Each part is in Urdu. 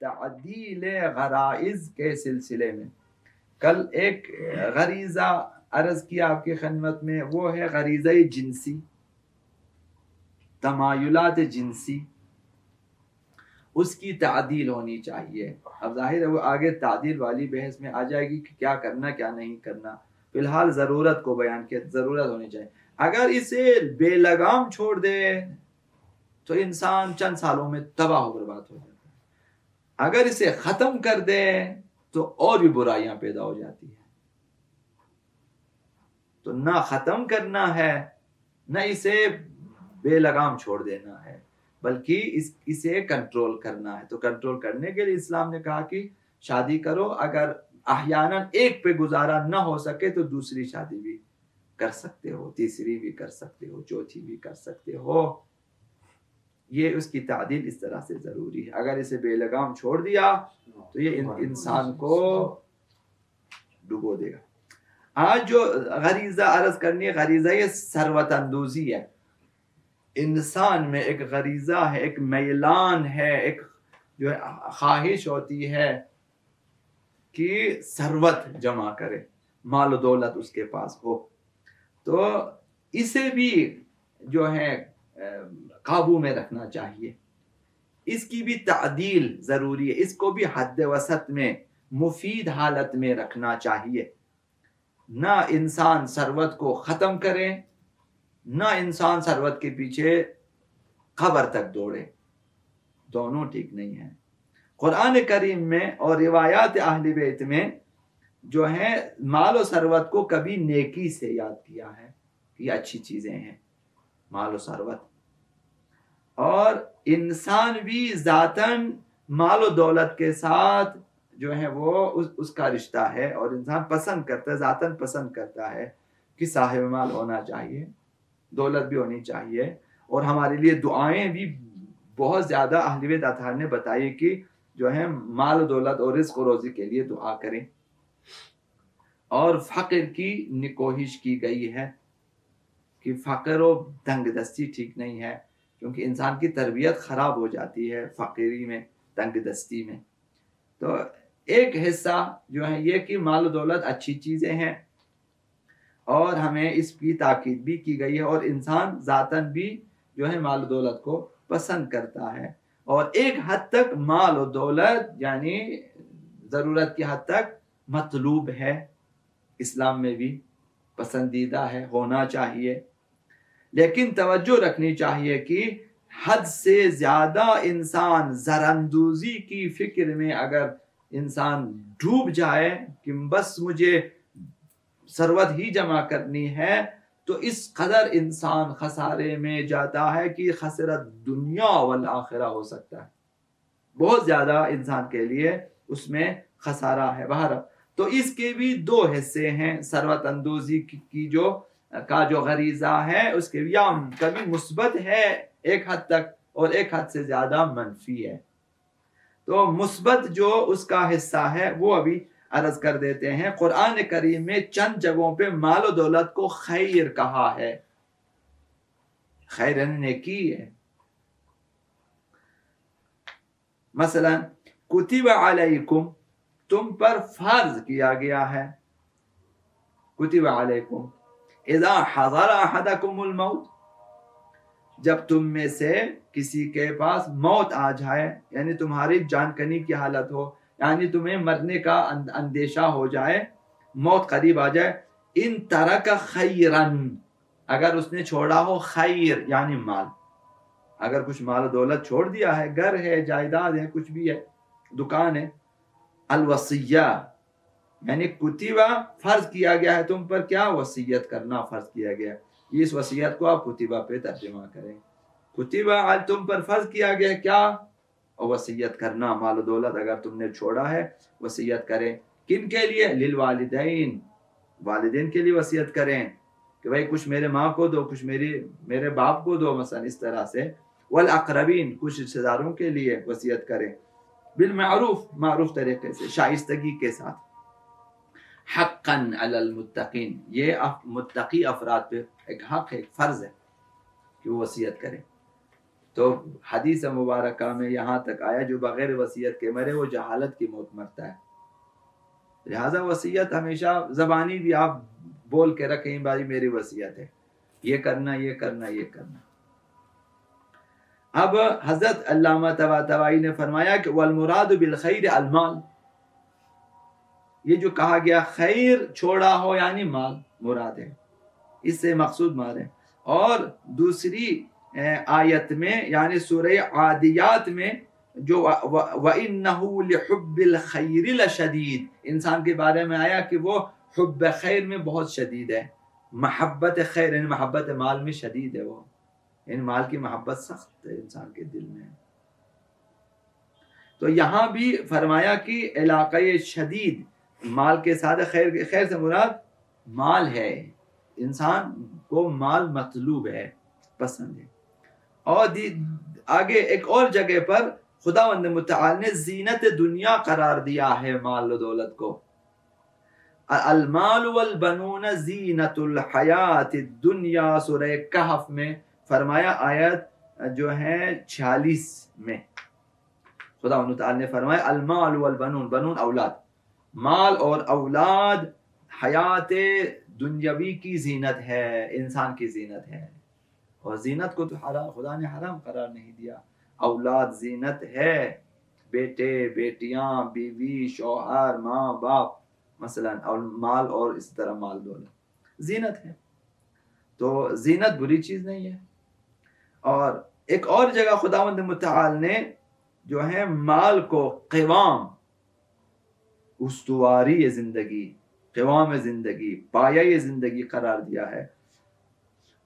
تعدیل غرائز کے سلسلے میں کل ایک غریزہ عرض کیا آپ کی خدمت میں، وہ ہے غریزہ جنسی، تمایلات جنسی، اس کی تعدیل ہونی چاہیے۔ اب ظاہر ہے وہ آگے تعدیل والی بحث میں آ جائے گی کہ کیا کرنا کیا نہیں کرنا، فی الحال ضرورت کو بیان کیا، ضرورت ہونی چاہیے۔ اگر اسے بے لگام چھوڑ دے تو انسان چند سالوں میں تباہ و برباد ہو جاتا ہے، اگر اسے ختم کر دے تو اور بھی برائیاں پیدا ہو جاتی ہیں۔ تو نہ ختم کرنا ہے نہ اسے بے لگام چھوڑ دینا ہے، بلکہ اسے کنٹرول کرنا ہے۔ تو کنٹرول کرنے کے لیے اسلام نے کہا کہ شادی کرو، اگر احیاناً ایک پہ گزارا نہ ہو سکے تو دوسری شادی بھی کر سکتے ہو، تیسری بھی کر سکتے ہو، چوتھی بھی کر سکتے ہو۔ یہ اس کی تعدیل اس طرح سے ضروری ہے۔ اگر اسے بے لگام چھوڑ دیا تو یہ انسان کو ڈبو دے گا۔ آج جو غریزہ عرض کرنی ہے، غریزہ یہ ثروت اندوزی ہے۔ انسان میں ایک غریزہ ہے، ایک میلان ہے، ایک جو خواہش ہوتی ہے کہ ثروت جمع کرے، مال و دولت اس کے پاس ہو۔ تو اسے بھی جو ہے قابو میں رکھنا چاہیے، اس کی بھی تعدیل ضروری ہے، اس کو بھی حد وسط میں مفید حالت میں رکھنا چاہیے۔ نہ انسان ثروت کو ختم کرے، نہ انسان ثروت کے پیچھے قبر تک دوڑے، دونوں ٹھیک نہیں ہیں۔ قرآن کریم میں اور روایات اہل بیت میں جو ہے مال و ثروت کو کبھی نیکی سے یاد کیا ہے، یہ اچھی چیزیں ہیں مال و ثروت، اور انسان بھی ذاتاً مال و دولت کے ساتھ جو ہے وہ اس کا رشتہ ہے، اور انسان پسند کرتا ہے، ذاتاً پسند کرتا ہے کہ صاحب مال ہونا چاہیے، دولت بھی ہونی چاہیے۔ اور ہمارے لیے دعائیں بھی بہت زیادہ اہل بیت اطہار نے بتائی کہ جو ہے مال و دولت اور رزق و روزی کے لیے دعا کریں، اور فقر کی نکوہش کی گئی ہے کہ فقر و تنگ دستی ٹھیک نہیں ہے، کیونکہ انسان کی تربیت خراب ہو جاتی ہے فقیری میں، تنگ دستی میں۔ تو ایک حصہ جو ہے یہ کہ مال و دولت اچھی چیزیں ہیں اور ہمیں اس کی تاکید بھی کی گئی ہے، اور انسان ذاتاً بھی جو ہے مال و دولت کو پسند کرتا ہے، اور ایک حد تک مال و دولت یعنی ضرورت کی حد تک مطلوب ہے، اسلام میں بھی پسندیدہ ہے، ہونا چاہیے۔ لیکن توجہ رکھنی چاہیے کہ حد سے زیادہ انسان زراندوزی کی فکر میں اگر انسان ڈوب جائے کہ بس مجھے ثروت ہی جمع کرنی ہے، تو اس قدر انسان خسارے میں جاتا ہے کہ خسرت دنیا والآخرہ ہو سکتا ہے، بہت زیادہ انسان کے لیے اس میں خسارہ ہے۔ بہرحال تو اس کے بھی دو حصے ہیں، ثروت اندوزی کی جو غریزہ ہے اس کے یا کبھی مثبت ہے ایک حد تک، اور ایک حد سے زیادہ منفی ہے۔ تو مثبت جو اس کا حصہ ہے وہ ابھی عرض کر دیتے ہیں۔ قرآن کریم میں چند جگہوں پہ مال و دولت کو خیر کہا ہے، خیر نیکی ہے۔ مثلا کتب علیکم، تم پر فرض کیا گیا ہے، کتب علیکم اذا حضر احدکم الموت، جب تم میں سے کسی کے پاس موت آ جائے، یعنی تمہاری جان کنی کی حالت ہو، یعنی تمہیں مرنے کا اندیشہ ہو جائے، موت قریب آ جائے، ان ترک خیرن، اگر اس نے چھوڑا ہو خیر یعنی مال، اگر کچھ مال و دولت چھوڑ دیا ہے، گھر ہے، جائیداد ہے، کچھ بھی ہے، دکان ہے، الوصیہ یعنی کتبہ فرض کیا گیا ہے تم پر کیا، وصیت کرنا فرض کیا گیا ہے۔ اس وصیت کو آپ کتبہ پہ ترجمہ کریں، کتبہ تم پر فرض کیا گیا ہے کیا، وصیت کرنا، مال و دولت اگر تم نے چھوڑا ہے وصیت کریں۔ کن کے لیے، للوالدین، والدین کے لیے وصیت کریں کہ بھائی کچھ میرے ماں کو دو، کچھ میرے باپ کو دو، مثلا اس طرح سے، والاقربین، کچھ رشتہ داروں کے لیے وصیت کریں، بالمعروف، معروف طریقے سے، شائستگی کے ساتھ، حقا علی المتقین، یہ متقی افراد پہ ایک حق ہے، ایک فرض ہے کہ وہ وصیت کریں۔ تو حدیث مبارکہ میں یہاں تک آیا جو بغیر وصیت کے مرے وہ جہالت کی موت مرتا ہے. لہذا وصیت ہمیشہ زبانی بھی آپ بول کے رکھیں بھائی میری وصیت ہے یہ کرنا یہ کرنا یہ کرنا. اب حضرت علامہ طباطبائی نے فرمایا کہ والمراد بالخیر المال، یہ جو کہا گیا خیر چھوڑا ہو یعنی مال مراد ہے، اس سے مقصود مال ہے. اور دوسری آیت میں یعنی سورہ عادیات میں جو وَإِنَّهُ لِحُبِّ الْخَيْرِ لَشَدِيد، انسان کے بارے میں آیا کہ وہ حب خیر میں بہت شدید ہے، محبت خیر یعنی محبت مال میں شدید ہے، وہ یعنی مال کی محبت سخت ہے انسان کے دل میں. تو یہاں بھی فرمایا کہ علاقہ شدید مال کے ساتھ خیر سے مراد مال ہے، انسان کو مال مطلوب ہے، پسند ہے. اور آگے ایک اور جگہ پر خداوند متعال نے زینت دنیا قرار دیا ہے مال و دولت کو. المال والبنون زینت الحیات الدنیا، سورہ کہف میں فرمایا آیت جو ہے 46 میں خداوند متعال نے فرمایا المال والبنون، بنون اولاد، مال اور اولاد حیات دنیاوی کی زینت ہے، انسان کی زینت ہے. اور زینت کو تو خدا نے حرام قرار نہیں دیا. اولاد زینت ہے، بیٹے بیٹیاں بیوی شوہر ماں باپ مثلا، اور مال اور اس طرح مال دولت زینت ہے. تو زینت بری چیز نہیں ہے. اور ایک اور جگہ خداوند متعال نے جو ہے مال کو قوام، استواری زندگی، قوام زندگی، پایہ زندگی قرار دیا ہے.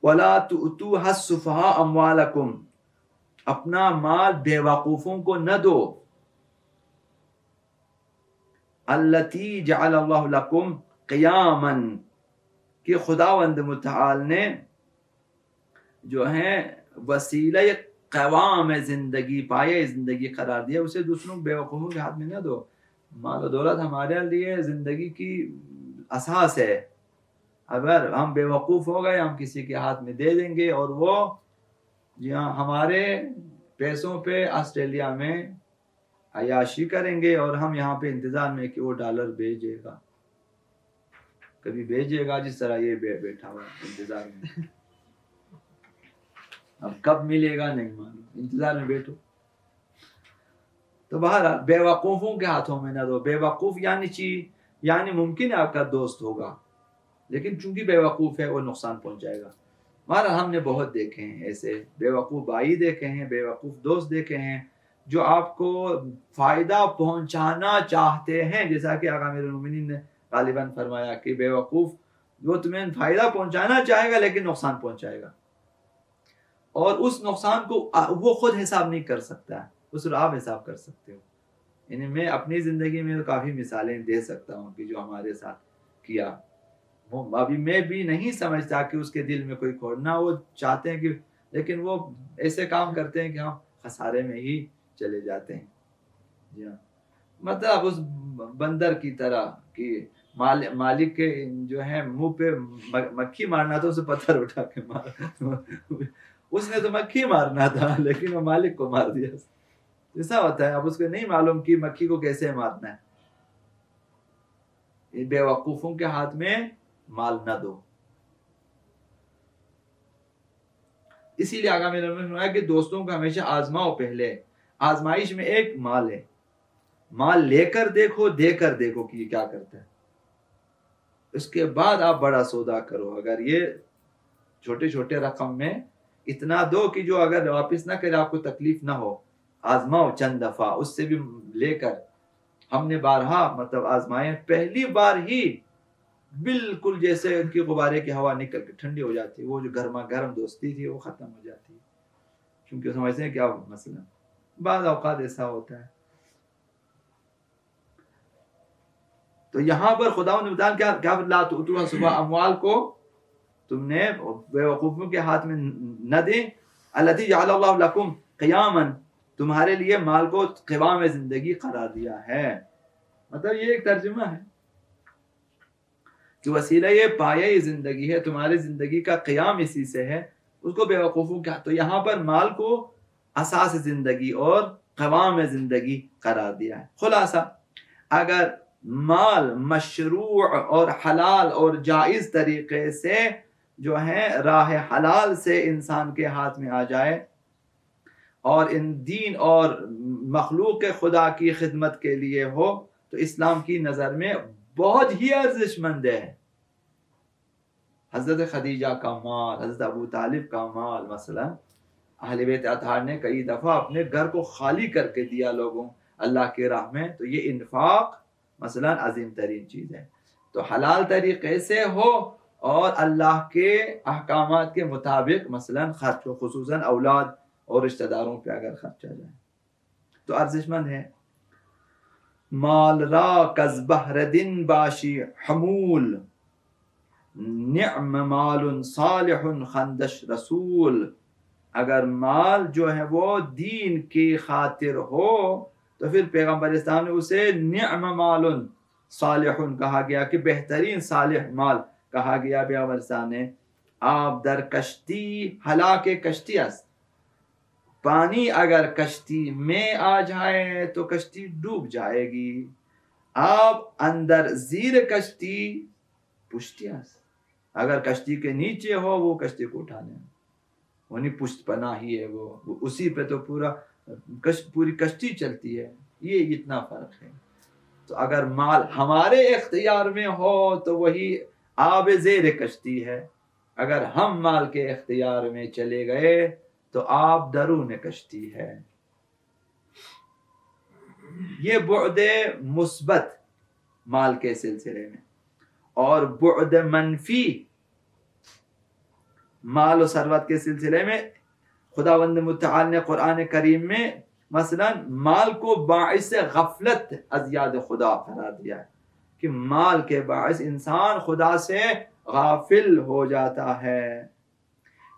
وَلَا تُؤْتُوهَا السُّفَهَاءَ أَمْوَالَكُمْ، اپنا مال بے وقوفوں کو نہ دو. الَّتِي جَعَلَ اللَّهُ لَكُمْ قِيَامًا، کہ خداوند متعال نے جو ہے وسیلہ قوام زندگی، پایہ زندگی قرار دیا، اسے دوسروں بے وقوفوں کے ہاتھ میں نہ دو. مال و دولت ہمارے لیے زندگی کی اساس ہے. اگر ہم بے وقوف ہو گئے ہم کسی کے ہاتھ میں دے دیں گے اور وہ جی ہاں ہمارے پیسوں پہ آسٹریلیا میں عیاشی کریں گے، اور ہم یہاں پہ انتظار میں کہ وہ ڈالر بھیجے گا، کبھی بھیجے گا، جس طرح یہ بیٹھا ہوا انتظار میں. اب کب ملے گا نہیں معلوم، انتظار میں بیٹھو. تو بہرحال بے وقوفوں کے ہاتھوں میں نہ دو. بے وقوف یعنی ممکن ہے آپ کا دوست ہوگا لیکن چونکہ بے وقوف ہے وہ نقصان پہنچائے گا. بہرحال ہم نے بہت دیکھے ہیں ایسے بے وقوف بھائی دیکھے ہیں، بے وقوف دوست دیکھے ہیں جو آپ کو فائدہ پہنچانا چاہتے ہیں، جیسا کہ آقا امیر المومنین نے غالباً فرمایا کہ بے وقوف وہ تمہیں فائدہ پہنچانا چاہے گا لیکن نقصان پہنچائے گا، اور اس نقصان کو وہ خود حساب نہیں کر سکتا ہے، وہ صرف آپ حساب کر سکتے ہو. یعنی میں اپنی زندگی میں کافی مثالیں دے سکتا ہوں کہ جو ہمارے ساتھ کیا. ابھی میں بھی نہیں سمجھتا کہ اس کے دل میں کوئی کھوڑنا، وہ چاہتے ہیں کہ لیکن وہ ایسے کام کرتے ہیں کہ ہم خسارے میں ہی چلے جاتے ہیں. جی ہاں، مطلب اس بندر کی طرح کہ مالک کے جو ہے منہ پہ مکھی مارنا تھا، اسے پتھر اٹھا کے مارا. اس نے تو مکھی مارنا تھا لیکن وہ مالک کو مار دیا. ایسا ہوتا ہے. اب اس کو نہیں معلوم کہ مکھی کو کیسے مارنا ہے. بے وقوفوں کے ہاتھ میں مال نہ دو. اسی لیے آقا میرے نے فرمایا کہ دوستوں کو ہمیشہ آزماؤ. پہلے آزمائش میں ایک مال ہے، مال لے کر دیکھو، دے کر دیکھو کہ یہ کیا کرتا ہے، اس کے بعد آپ بڑا سودا کرو. اگر یہ چھوٹے چھوٹے رقم میں اتنا دو کہ جو اگر واپس نہ کرے آپ کو تکلیف نہ ہو، آزماؤ چند دفعہ. اس سے بھی لے کر ہم نے بارہا مطلب آزمائے، پہلی بار ہی بالکل جیسے ان کی غبارے کی ہوا نکل کے ٹھنڈی ہو جاتی، وہ جو گرما گرم دوستی تھی وہ ختم ہو جاتی، کیونکہ سمجھتے ہیں کیا مسئلہ. بعض اوقات ایسا ہوتا ہے. تو یہاں پر خداوند نے بتایا کیا لا تؤتوا صبح اموال کو تم نے بے وقوفوں کے ہاتھ میں نہ دیں. الذی جعل اللہ لکم قیاما، تمہارے لیے مال کو قوام زندگی قرار دیا ہے. مطلب یہ ایک ترجمہ ہے کہ وسیلہ یہ پایہ زندگی ہے، تمہاری زندگی کا قیام اسی سے ہے، اس کو بے وقوفوں کا. تو یہاں پر مال کو اساس زندگی اور قوام زندگی قرار دیا ہے۔ خلاصہ اگر مال مشروع اور حلال اور جائز طریقے سے جو ہے راہ حلال سے انسان کے ہاتھ میں آ جائے اور ان دین اور مخلوق خدا کی خدمت کے لیے ہو تو اسلام کی نظر میں بہت ہی ارزش مند ہے۔ حضرت خدیجہ کا مال، حضرت ابو طالب کا مال مثلا اہل بیت اطہار نے کئی دفعہ اپنے گھر کو خالی کر کے دیا لوگوں اللہ کی راہ میں، تو یہ انفاق مثلا عظیم ترین چیز ہے۔ تو حلال طریقے سے ہو اور اللہ کے احکامات کے مطابق مثلا خرچ ہو، خصوصاً اولاد اور رشتہ داروں پہ اگر خرچا جائے تو ارزش مند ہے۔ مال را کز بہر دن باشی حمول، نعم مال صالح خندش رسول۔ اگر مال جو ہے وہ دین کی خاطر ہو تو پھر پیغمبر اسلام نے اسے نعم مال صالح کہا گیا کہ بہترین صالح مال کہا گیا پیغمبر اسلام نے۔ آب در کشتی ہلاک کشتی است، پانی اگر کشتی میں آ جائے تو کشتی ڈوب جائے گی۔ آب اندر زیر کشتی پشتی است، اگر کشتی کے نیچے ہو وہ کشتی کو اٹھا لیں، یعنی پشت پناہ ہی ہے وہ اسی پہ تو پوری کشتی چلتی ہے۔ یہ اتنا فرق ہے۔ تو اگر مال ہمارے اختیار میں ہو تو وہی آب زیر کشتی ہے، اگر ہم مال کے اختیار میں چلے گئے تو آپ درون کشتی ہے۔ یہ بعد مثبت مال کے سلسلے میں، اور بعد منفی مال و ثروت کے سلسلے میں خداوند متعال نے قرآن کریم میں مثلا مال کو باعث غفلت از یاد خدا قرار دیا ہے کہ مال کے باعث انسان خدا سے غافل ہو جاتا ہے۔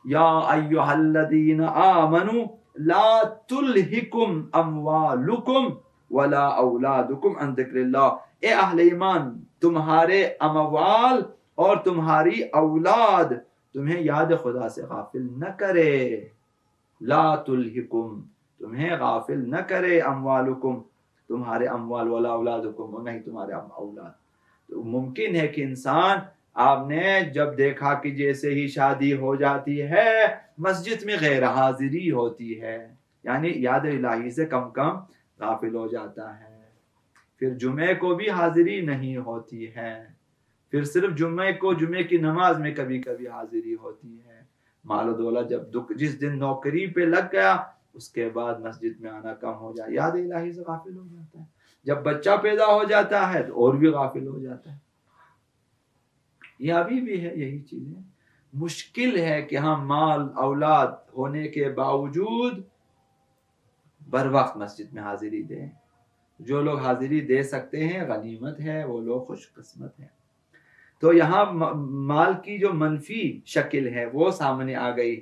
یا ایھا الذین آمنوا لا تلہکم اموالکم ولا اولادکم عن ذکر اللہ، اے اہل ایمان تمہارے اموال اور تمہاری اولاد تمہیں یاد خدا سے غافل نہ کرے۔ لا تلہکم، تمہیں غافل نہ کرے، اموالکم تمہارے اموال، ولا اولادکم اور نہیں تمہارے اولاد۔ تو ممکن ہے کہ انسان آپ نے جب دیکھا کہ جیسے ہی شادی ہو جاتی ہے مسجد میں غیر حاضری ہوتی ہے، یعنی یاد الہی سے کم غافل ہو جاتا ہے، پھر جمعے کو بھی حاضری نہیں ہوتی ہے، پھر صرف جمعے کی نماز میں کبھی کبھی حاضری ہوتی ہے۔ مال و دولت جب جس دن نوکری پہ لگ گیا اس کے بعد مسجد میں آنا کم ہو جائے، یاد الہی سے غافل ہو جاتا ہے۔ جب بچہ پیدا ہو جاتا ہے تو اور بھی غافل ہو جاتا ہے۔ یہ ابھی بھی ہے یہی چیزیں۔ مشکل ہے کہ ہم مال اولاد ہونے کے باوجود بر وقت مسجد میں حاضری دیں۔ جو لوگ حاضری دے سکتے ہیں غنیمت ہے، وہ لوگ خوش قسمت ہیں۔ تو یہاں مال کی جو منفی شکل ہے وہ سامنے آ گئی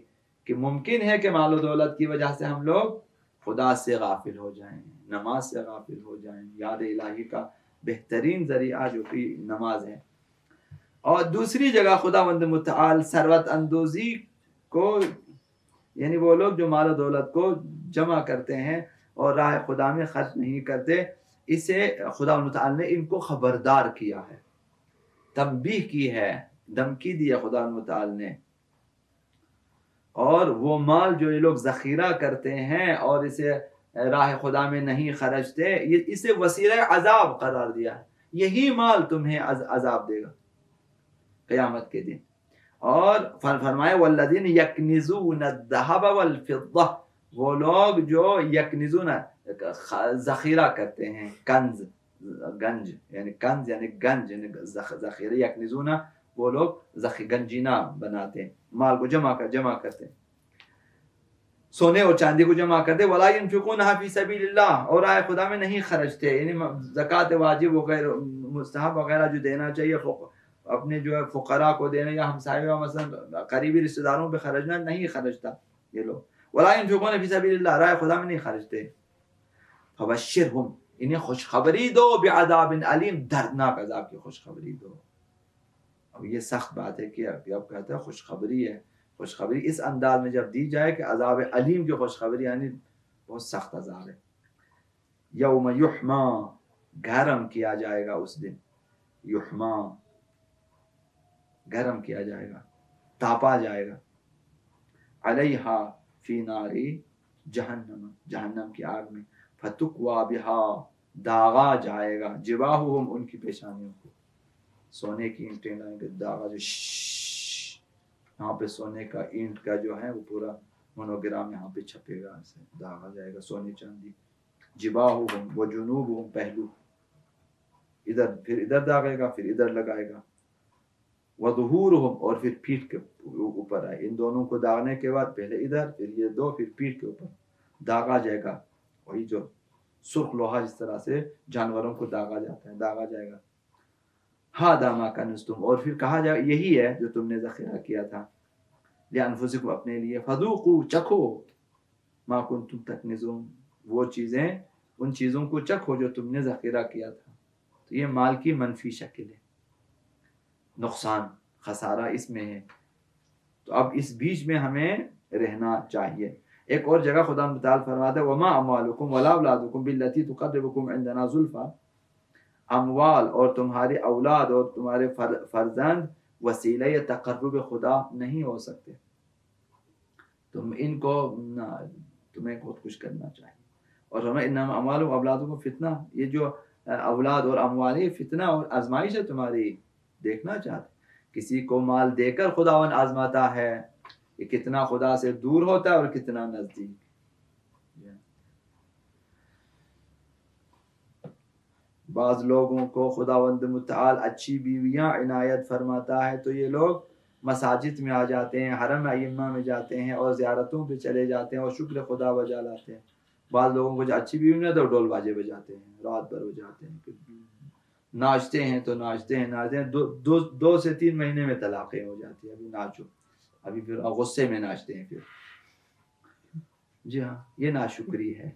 کہ ممکن ہے کہ مال و دولت کی وجہ سے ہم لوگ خدا سے غافل ہو جائیں، نماز سے غافل ہو جائیں، یاد الہی کا بہترین ذریعہ جو کہ نماز ہے۔ اور دوسری جگہ خداوند متعال ثروت اندوزی کو، یعنی وہ لوگ جو مال و دولت کو جمع کرتے ہیں اور راہ خدا میں خرچ نہیں کرتے، اسے خداوند متعال نے ان کو خبردار کیا ہے، تنبیہ کی ہے، دھمکی دی ہے خداوند متعال نے۔ اور وہ مال جو یہ لوگ ذخیرہ کرتے ہیں اور اسے راہ خدا میں نہیں خرچتے، اسے وسیلہ عذاب قرار دیا ہے، یہی مال تمہیں عذاب دے گا قیامت کے دن۔ اور فرمائے والذین یکنزون الذھب والفضہ، وہ لوگ جو یکنزون ذخیرہ کرتے ہیں، گنج یعنی ذخیرہ، یکنزون وہ لوگ گنجینہ بناتے ہیں، مال کو جمع کرتے ہیں، سونے اور چاندی کو جمع کرتے، ولا ينفقونها فی سبیل اللہ، اور راہ خدا میں نہیں خرچتے، یعنی زکوٰۃ واجب وغیرہ مستحب وغیرہ جو دینا چاہیے اپنے جو ہے فقراء کو دینا یا ہمسایوں مثلا قریبی رشتہ داروں پہ خرچنا، نہیں خرچتا یہ لوگ، ولا ينفقون فی سبیل اللہ، راہ خدا میں نہیں خرچتے۔ فبشرہم، انہیں خوشخبری دو، بعذاب علیم، دردناک عذاب کی خوشخبری دو۔ اب یہ سخت بات ہے کہ اب کہتا ہے خوشخبری ہے، خوشخبری اس انداز میں جب دی جائے کہ عذاب علیم کی خوشخبری، یعنی بہت سخت عذاب ہے. یوم یحما، گرم کیا جائے گا اس دن، یحما گرم کیا جائے گا، تاپا جائے گا، علیہا فی ناری جہنم، جہنم کی آگ میں، فتکوا بہا، داغا جائے گا، جباہہم، ان کی پیشانیوں کو، سونے کی اینٹیں لائیں گے، داغا جو یہاں پہ سونے کا اینٹ کا جو ہے وہ پورا مونوگرام یہاں پہ چھپے گا، ایسے داغا جائے گا، سونے چاندی. جباہہم و جنوبہم، پہلو ادھر، پھر ادھر داغے گا، پھر ادھر لگائے گا. وظہورہم، اور پھر پیٹھ کے اوپر آئے، ان دونوں کو داغنے کے بعد پہلے ادھر، پھر یہ دو، پھر پیٹھ کے اوپر داغا جائے گا. وہی جو سرخ لوہا جس طرح سے جانوروں کو داغا جاتا ہے، داغا جائے گا. ھذا ما کنزتم، اور پھر کہا جائے یہی ہے جو تم نے ذخیرہ کیا تھا، لانفسکم، اپنے لیے، فذوقوا، چکھو، ما کنتم تکنزون، وہ چیزیں، ان چیزوں کو چکھو جو تم نے ذخیرہ کیا تھا. تو یہ مال کی منفی شکل ہے، نقصان، خسارہ اس میں ہے. تو اب اس بیچ میں ہمیں رہنا چاہیے. ایک اور جگہ خدا متعال فرماتا ہے وما اموالکم ولا اولادکم بالتي تقربکم عندنا زلفا، اموال اور تمہارے اولاد اور تمہارے فرزند وسیلہ تقرب خدا نہیں ہو سکتے. تم ان کو تمہیں بہت کچھ کرنا چاہیے. اور ہمیں انما اموالکم واولادکم فتنہ، یہ جو اولاد اور اموال یہ فتنہ اور آزمائش ہے تمہاری. دیکھنا چاہتے کسی کو مال دے کر خداوند آزماتا ہے کہ کتنا خدا سے دور ہوتا ہے اور کتنا نزدیک. بعض لوگوں کو خداوند متعال اچھی بیویاں عنایت فرماتا ہے تو یہ لوگ مساجد میں آ جاتے ہیں، حرم ائمہ میں جاتے ہیں اور زیارتوں پہ چلے جاتے ہیں اور شکر خدا بجا لاتے ہیں. بعض لوگوں کو جو اچھی بیوی نہیں تو ڈول باجے بجاتے ہیں، رات بھر بجاتے ہیں، ناچتے ہیں تو ناچتے ہیں، دو سے 3 مہینے میں طلاقیں ہو جاتی ہیں. ابھی ناچو، ابھی پھر غصے میں ناچتے ہیں پھر. جی ہاں، یہ ناشکری ہے.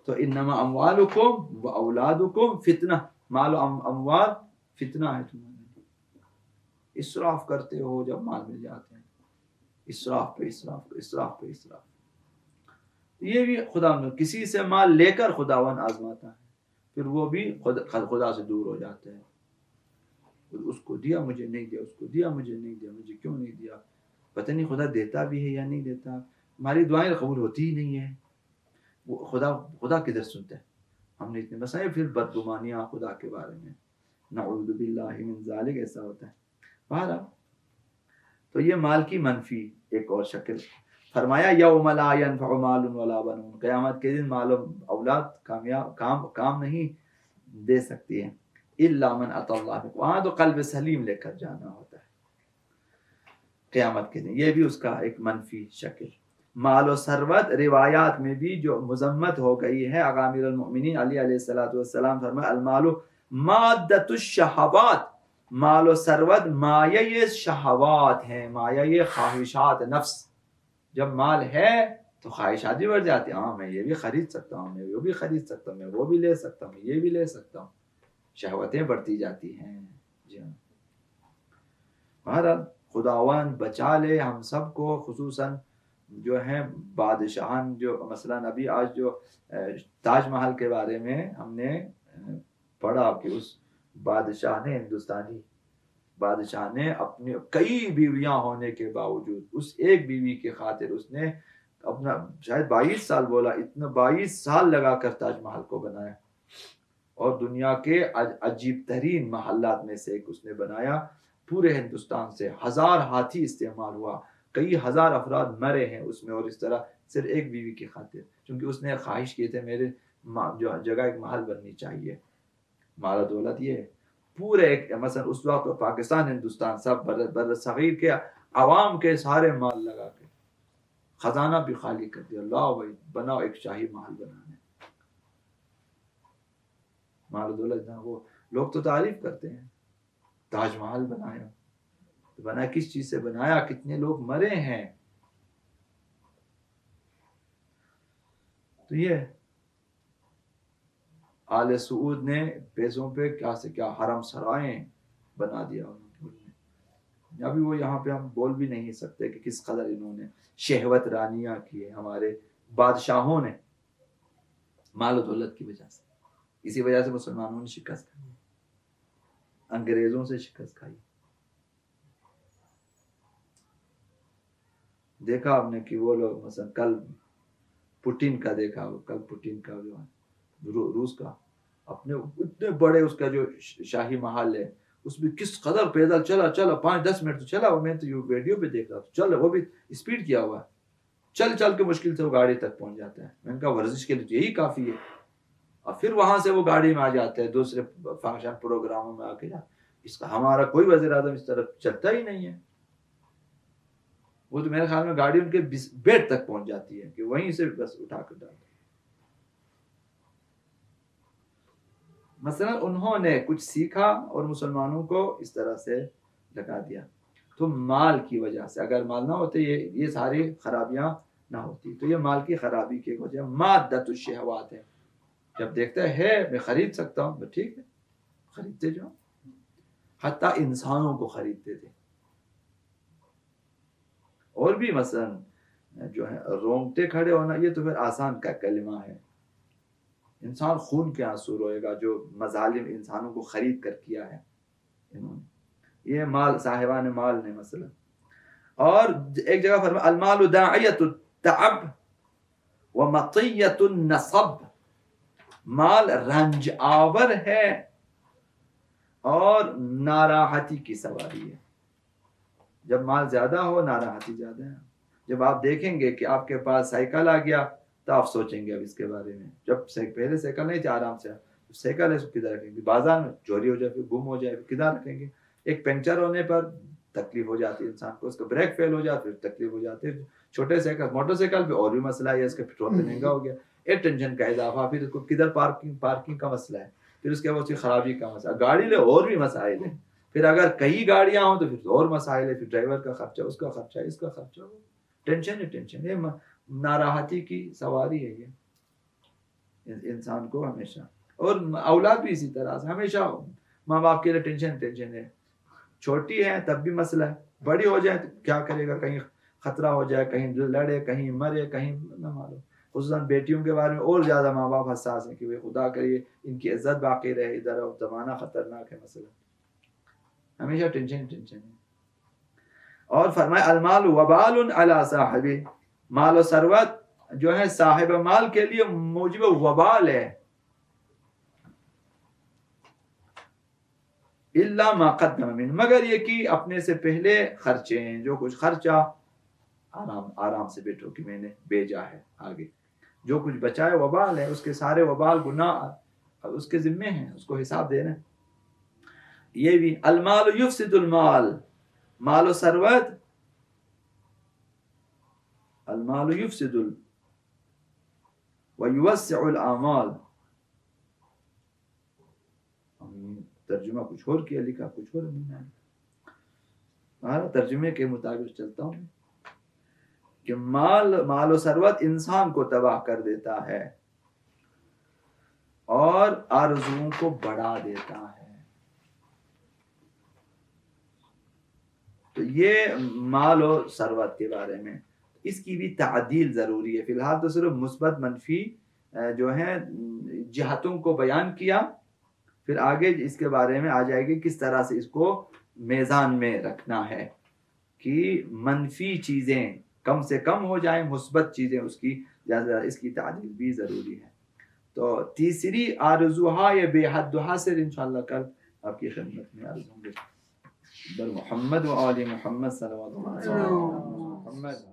تو انما اموالکم و اولادکم فتنہ، مال و اموال فتنہ ہے تمہارے لیے. اسراف کرتے ہو جب مال مل جاتے ہیں، اسراف پہ اسراف، اسراف پہ اسراف. یہ بھی خدا کسی سے مال لے کر خداوند آزماتا ہے، پھر وہ بھی خدا سے دور ہو جاتے ہیں. اس کو دیا مجھے نہیں دیا، اس کو دیا مجھے نہیں دیا، مجھے کیوں نہیں دیا، پتہ نہیں خدا دیتا بھی ہے یا نہیں دیتا. ہماری دعائیں قبول ہوتی ہی نہیں ہیں. وہ خدا کدھر سنتا ہے؟ ہم نے اتنے مسائل، پھر بدگمانیاں خدا کے بارے میں، نعوذ باللہ من ذالک، ایسا ہوتا ہے. بہرحال تو یہ مال کی منفی ایک اور شکل. فرمایا یوم لا ینفع مال ولا بنون، قیامت کے دن مال و اولاد کام نہیں دے سکتی ہیں. الا من اتى اللہ، وہاں تو قلب سلیم لے کر جانا ہوتا ہے قیامت کے دن. یہ بھی اس کا ایک منفی شکل. مال و ثروت روایات میں بھی جو مذمت ہو گئی ہے، آقا امیر المؤمنین علی علیہ الصلوۃ والسلام فرمایا المال مادۃ الشہوات، مال و ثروت مایہ شہوات ہیں، مایہ خواہشات نفس. جب مال ہے تو خواہشات بھی بڑھ جاتی ہیں. ہاں میں یہ بھی خرید سکتا ہوں، میں وہ بھی خرید سکتا ہوں، میں وہ بھی لے سکتا ہوں، میں یہ بھی لے سکتا ہوں. شہوتیں بڑھتی جاتی ہیں. جی ہاں، بہرحال خداوند بچا لے ہم سب کو، خصوصاً جو ہیں بادشاہان. جو مثلاً ابھی آج جو تاج محل کے بارے میں ہم نے پڑھا کہ اس بادشاہ نے، ہندوستانی بادشاہ نے اپنے کئی بیویاں ہونے کے باوجود اس ایک بیوی کی خاطر اس نے اپنا شاید 22 سال بولا، اتنا 22 سال لگا کر تاج محل کو بنایا. اور دنیا کے عجیب ترین محلات میں سے ایک اس نے بنایا. پورے ہندوستان سے 1000 ہاتھی استعمال ہوا، کئی ہزار افراد مرے ہیں اس میں، اور اس طرح صرف ایک بیوی کی خاطر، کیونکہ اس نے خواہش کی تھے میرے جو جگہ ایک محل بننی چاہیے. مال دولت یہ پورے ایک، مثلا اس وقت پاکستان ہندوستان سب بر صغیر کے عوام کے سارے مال لگا کے خزانہ بھی خالی کر دیا. اللہ بھائی بناؤ ایک شاہی محل بنانے. مال دولت وہ لوگ تو تعریف کرتے ہیں تاج محل بنایا، تو بنا کس چیز سے بنایا، کتنے لوگ مرے ہیں. تو یہ آل سعود نے پیسوں پہ کیا سے کیا حرم سرائیں بنا دیا. ابھی وہ یہاں پہ ہم بول بھی نہیں سکتے کہ کس قدر انہوں نے شہوت رانیاں کی ہے ہمارے بادشاہوں نے مال و دولت کی وجہ سے. اسی وجہ سے مسلمانوں نے شکست کھائی, انگریزوں سے شکست کھائی. دیکھا آپ نے کہ وہ لوگ مثلا کل پوٹین کا دیکھا, کل پوٹین کا جو ہے روس کا اپنے اتنے بڑے اس کا جو شاہی محل ہے اس میں کس قدر پیدل چلا 5-10 منٹ تو چلا. وہ میں تو ویڈیو پہ دیکھ رہا تھا, چل وہ بھی اسپیڈ کیا ہوا ہے, چل کے مشکل سے وہ گاڑی تک پہنچ جاتا ہے. میں نے کہا ورزش کے لیے تو یہی کافی ہے. اور پھر وہاں سے وہ گاڑی میں آ جاتے ہیں دوسرے فنکشن پروگراموں میں آ کے جاتے. اس کا ہمارا کوئی وزیر اعظم اس طرف چلتا ہی نہیں ہے. وہ تو میرے خیال میں گاڑی ان کے بیٹ تک پہنچ جاتی ہے کہ وہیں سے بس اٹھا کر ڈالتے. مثلا انہوں نے کچھ سیکھا اور مسلمانوں کو اس طرح سے لگا دیا. تو مال کی وجہ سے, اگر مال نہ ہوتے یہ ساری خرابیاں نہ ہوتی. تو یہ مال کی خرابی کی وجہ مادت الشہوات ہے. جب دیکھتا ہے میں خرید سکتا ہوں تو ٹھیک ہے, خریدتے جاؤ. حتیٰ انسانوں کو خریدتے تھے. اور بھی مثلا جو ہے رونگٹے کھڑے ہونا, یہ تو پھر آسان کا کلمہ ہے. انسان خون کے آنسو روئے گا جو مظالم انسانوں کو خرید کر کیا ہے انہوں نے. یہ مال صاحبان مال نے مثلا. اور ایک جگہ فرمایا المال داعیۃ التعب ومطیۃ النصب. مال رنج آور ہے اور ناراحتی کی سواری ہے. جب مال زیادہ ہو ناراحتی زیادہ ہے. جب آپ دیکھیں گے کہ آپ کے پاس سائیکل آ گیا تو آپ سوچیں گے اب اس کے بارے میں. جب پہلے سائیکل نہیں تھے آرام سے, سائیکل ہے اس کو کدھر رکھیں گے؟ بازار میں چوری ہو جائے, پھر گم ہو جائے, پھر کدھر رکھیں گے؟ ایک پنکچر ہونے پر تکلیف ہو جاتی ہے انسان کو, اس کا بریک فیل ہو جائے پھر تکلیف ہو جاتی ہے. چھوٹے سائیکل موٹر سائیکل پہ اور بھی مسئلہ ہے, اس کا پیٹرول پہ مہنگا ہو گیا, ایک ٹینشن کا اضافہ, پھر اس کو کدھر پارکنگ کا مسئلہ ہے, پھر اس کے بعد اس کی خرابی کا مسئلہ, گاڑی لے اور بھی مسائل ہیں. پھر اگر کئی گاڑیاں ہوں تو پھر اور مسائل ہے, پھر ڈرائیور کا خرچہ, اس کا خرچہ, اس کا خرچہ, ٹینشن ہے ٹینشن. یہ ناراحتی کی سواری ہے یہ انسان کو ہمیشہ. اور اولاد بھی اسی طرح سے ہمیشہ ماں باپ کے لیے ٹینشن ہے. چھوٹی ہے تب بھی مسئلہ ہے, بڑی ہو جائے تو کیا کرے گا, کہیں خطرہ ہو جائے, کہیں لڑے, کہیں مرے, کہیں نہ معلوم. خصوصاً بیٹیوں کے بارے میں اور زیادہ ماں باپ حساس ہیں کہ وہ خدا کریے ان کی عزت باقی رہے. ادھر زمانہ خطرناک ہے مسئلہ, ہمیشہ ٹینشن ہے. اور فرمائے المال وبال علی صاحبہ. مال و ثروت جو ہے صاحب مال کے لیے موجب وبال ہے. الا ما قدم من, مگر یہ کہ اپنے سے پہلے خرچے ہیں, جو کچھ خرچہ آرام سے بیٹھو کہ میں نے بھیجا ہے, آگے جو کچھ بچا ہے وبال ہے, اس کے سارے وبال گناہ اس کے ذمے ہیں, اس کو حساب دینا. یہ بھی المال یفسد المال, مال و ثروت المال یفسد ویوسع الاعمال. ترجمہ کچھ اور کیا, لکھا کچھ اور. ہمارا ترجمے کے مطابق چلتا ہوں کہ مال و ثروت انسان کو تباہ کر دیتا ہے اور آرزوؤں کو بڑھا دیتا ہے. تو یہ مال و ثروت کے بارے میں اس کی بھی تعدیل ضروری ہے. فی الحال تو صرف مثبت منفی جو ہیں جہتوں کو بیان کیا, پھر آگے اس کے بارے میں آ جائے گی کس طرح سے اس کو میزان میں رکھنا ہے کہ منفی چیزیں کم سے کم ہو جائیں, مثبت چیزیں اس کی زیادہ, اس کی تعدیل بھی ضروری ہے. تو تیسری آرزوہا یہ بے حد حاصل انشاءاللہ کل آپ کی خدمت میں عرض ہوں گے. محمد و آل محمد صلی اللہ علیہ وسلم. محمد